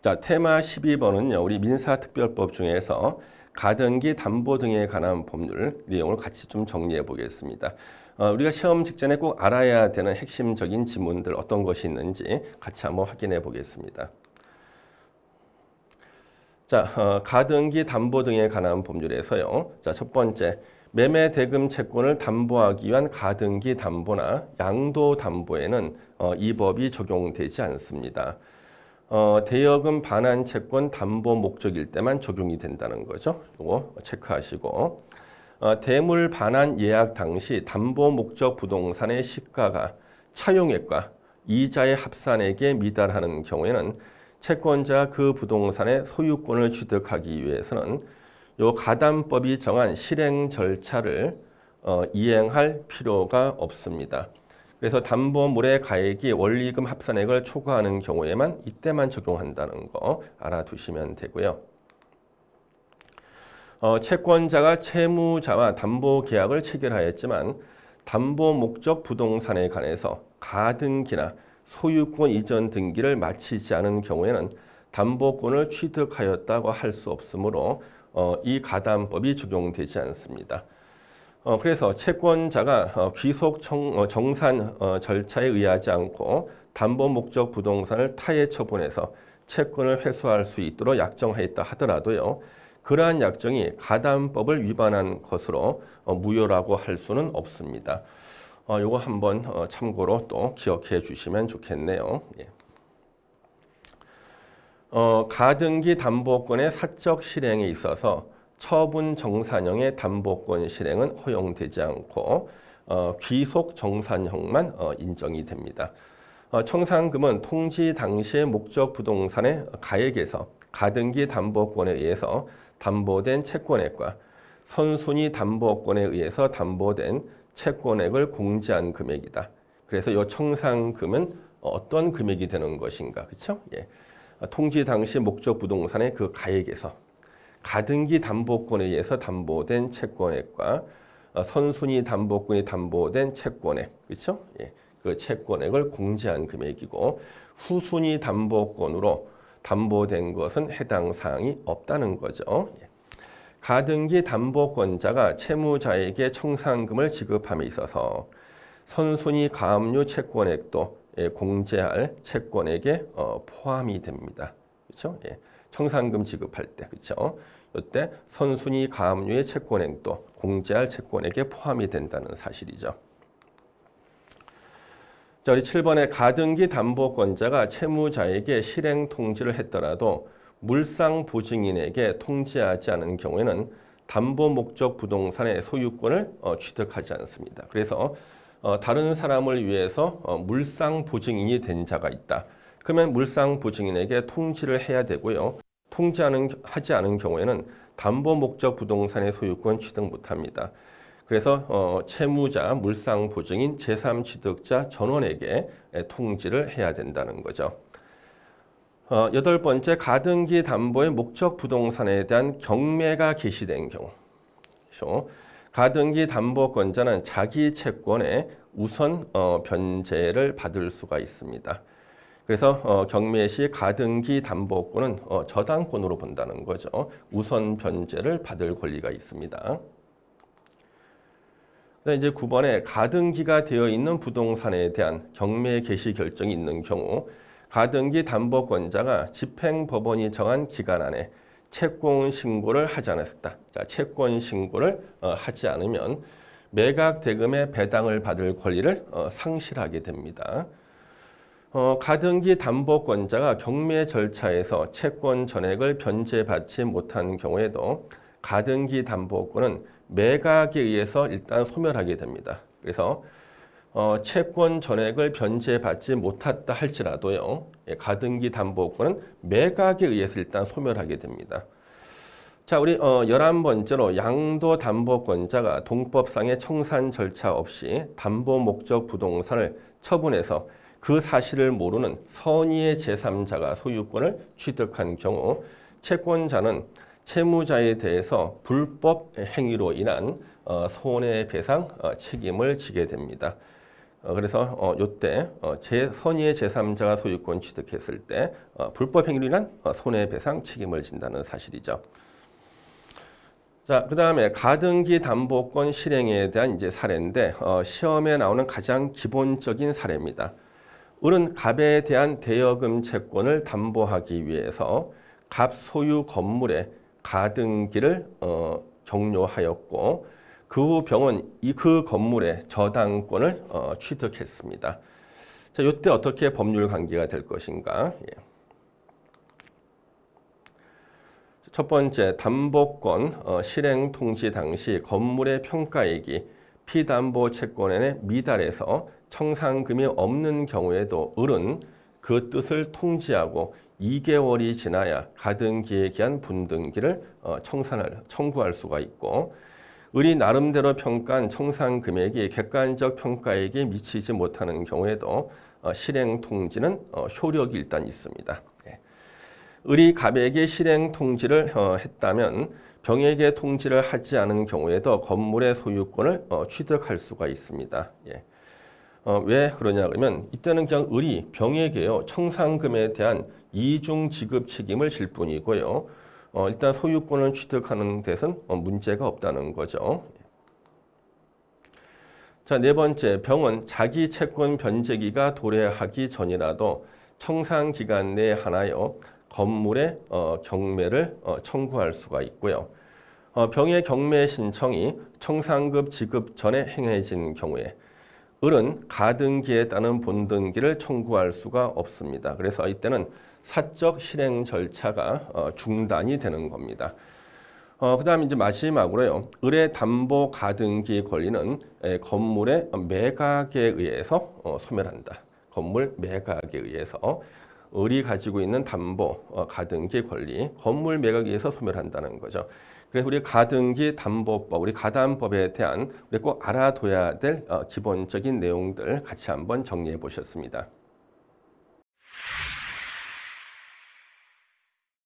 자, 테마 12번은요. 우리 민사특별법 중에서 가등기 담보 등에 관한 법률 내용을 같이 좀 정리해 보겠습니다. 우리가 시험 직전에 꼭 알아야 되는 핵심적인 지문들 어떤 것이 있는지 같이 한번 확인해 보겠습니다. 자, 가등기 담보 등에 관한 법률에서요. 자, 첫 번째, 매매 대금 채권을 담보하기 위한 가등기 담보나 양도 담보에는 이 법이 적용되지 않습니다. 대여금 반환 채권 담보 목적일 때만 적용이 된다는 거죠. 이거 체크하시고, 대물 반환 예약 당시 담보 목적 부동산의 시가가 차용액과 이자의 합산액에 미달하는 경우에는 채권자가 그 부동산의 소유권을 취득하기 위해서는 요 가담법이 정한 실행 절차를 이행할 필요가 없습니다. 그래서 담보물의 가액이 원리금 합산액을 초과하는 경우에만 이때만 적용한다는 거 알아두시면 되고요. 채권자가 채무자와 담보 계약을 체결하였지만 담보 목적 부동산에 관해서 가등기나 소유권 이전 등기를 마치지 않은 경우에는 담보권을 취득하였다고 할 수 없으므로 이 가담법이 적용되지 않습니다. 그래서 채권자가 귀속 정산 절차에 의하지 않고 담보 목적 부동산을 타에 처분해서 채권을 회수할 수 있도록 약정하였다 하더라도요. 그러한 약정이 가담법을 위반한 것으로 무효라고 할 수는 없습니다. 요거 한번 참고로 또 기억해 주시면 좋겠네요. 예. 가등기 담보권의 사적 실행에 있어서 처분 정산형의 담보권 실행은 허용되지 않고 귀속 정산형만 인정이 됩니다. 청산금은 통지 당시의 목적 부동산의 가액에서 가등기 담보권에 의해서 담보된 채권액과 선순위 담보권에 의해서 담보된 채권액을 공제한 금액이다. 그래서 이 청산금은 어떤 금액이 되는 것인가, 그렇죠? 예. 통지 당시 목적 부동산의 그 가액에서 가등기 담보권에 의해서 담보된 채권액과 선순위 담보권이 담보된 채권액, 그렇죠? 예. 그 채권액을 공제한 금액이고 후순위 담보권으로 담보된 것은 해당 사항이 없다는 거죠. 예. 가등기 담보권자가 채무자에게 청산금을 지급함에 있어서 선순위 가압류 채권액도 공제할 채권액에 포함이 됩니다. 그렇죠? 예. 청산금 지급할 때, 그렇죠? 이때 선순위 가압류의 채권액도 공제할 채권액에 포함이 된다는 사실이죠. 자, 우리 7번에 가등기 담보권자가 채무자에게 실행 통지를 했더라도 물상 보증인에게 통지하지 않은 경우에는 담보 목적 부동산의 소유권을 취득하지 않습니다. 그래서 다른 사람을 위해서 물상 보증인이 된 자가 있다. 그러면 물상 보증인에게 통지를 해야 되고요. 통지하지 않은 경우에는 담보 목적 부동산의 소유권 취득 못합니다. 그래서 채무자, 물상 보증인, 제3취득자 전원에게 통지를 해야 된다는 거죠. 8번째, 가등기 담보의 목적 부동산에 대한 경매가 개시된 경우. 가등기 담보권자는 자기 채권에 우선 변제를 받을 수가 있습니다. 그래서 경매 시 가등기 담보권은 저당권으로 본다는 거죠. 우선 변제를 받을 권리가 있습니다. 이제 9번에 가등기가 되어 있는 부동산에 대한 경매 개시 결정이 있는 경우 가등기 담보권자가 집행법원이 정한 기간 안에 채권 신고를 하지 않았다. 자, 채권 신고를 하지 않으면 매각 대금의 배당을 받을 권리를 상실하게 됩니다. 가등기 담보권자가 경매 절차에서 채권 전액을 변제받지 못한 경우에도 가등기 담보권은 매각에 의해서 일단 소멸하게 됩니다. 그래서 채권 전액을 변제받지 못했다 할지라도요. 가등기 담보권은 매각에 의해서 일단 소멸하게 됩니다. 자, 우리 11번째로 양도 담보권자가 동법상의 청산 절차 없이 담보 목적 부동산을 처분해서 그 사실을 모르는 선의의 제3자가 소유권을 취득한 경우 채권자는 채무자에 대해서 불법 행위로 인한 손해배상 책임을 지게 됩니다. 그래서 요때 선의의 제3자가 소유권 취득했을 때 불법 행위란 손해배상 책임을 진다는 사실이죠. 자, 그다음에 가등기 담보권 실행에 대한 이제 사례인데 시험에 나오는 가장 기본적인 사례입니다. 을은 갑에 대한 대여금 채권을 담보하기 위해서 갑 소유 건물의 가등기를 격려하였고 그 후 병은 그 건물의 저당권을 취득했습니다. 자, 이때 어떻게 법률 관계가 될 것인가? 예. 첫 번째, 담보권 실행 통지 당시 건물의 평가액이 피담보 채권에 미달해서 청산금이 없는 경우에도 을은 그 뜻을 통지하고 2개월이 지나야 가등기에 기한 분등기를 청구할 수가 있고, 을이 나름대로 평가한 청산 금액이 객관적 평가액에 미치지 못하는 경우에도 실행 통지는 효력이 일단 있습니다. 을이 갑에게 실행 통지를 했다면 병에게 통지를 하지 않은 경우에도 건물의 소유권을 취득할 수가 있습니다. 왜 그러냐 그러면 이때는 그냥 을이 병에게요 청산금에 대한 이중 지급 책임을 질 뿐이고요. 일단 소유권을 취득하는 데선 문제가 없다는 거죠. 자, 네 번째, 병은 자기 채권 변제기가 도래하기 전이라도 청산 기간 내에 하나여 건물의 경매를 청구할 수가 있고요. 병의 경매 신청이 청산금 지급 전에 행해진 경우에 을은 가등기에 따른 본등기를 청구할 수가 없습니다. 그래서 이때는 사적 실행 절차가 중단이 되는 겁니다. 그 다음에 이제 마지막으로요. 을의 담보 가등기 권리는 건물의 매각에 의해서 소멸한다. 건물 매각에 의해서 을이 가지고 있는 담보 가등기 권리, 건물 매각에 의해서 소멸한다는 거죠. 그래서 우리 가등기 담보법, 우리 가담법에 대한 우리 꼭 알아둬야 될 기본적인 내용들 같이 한번 정리해 보셨습니다.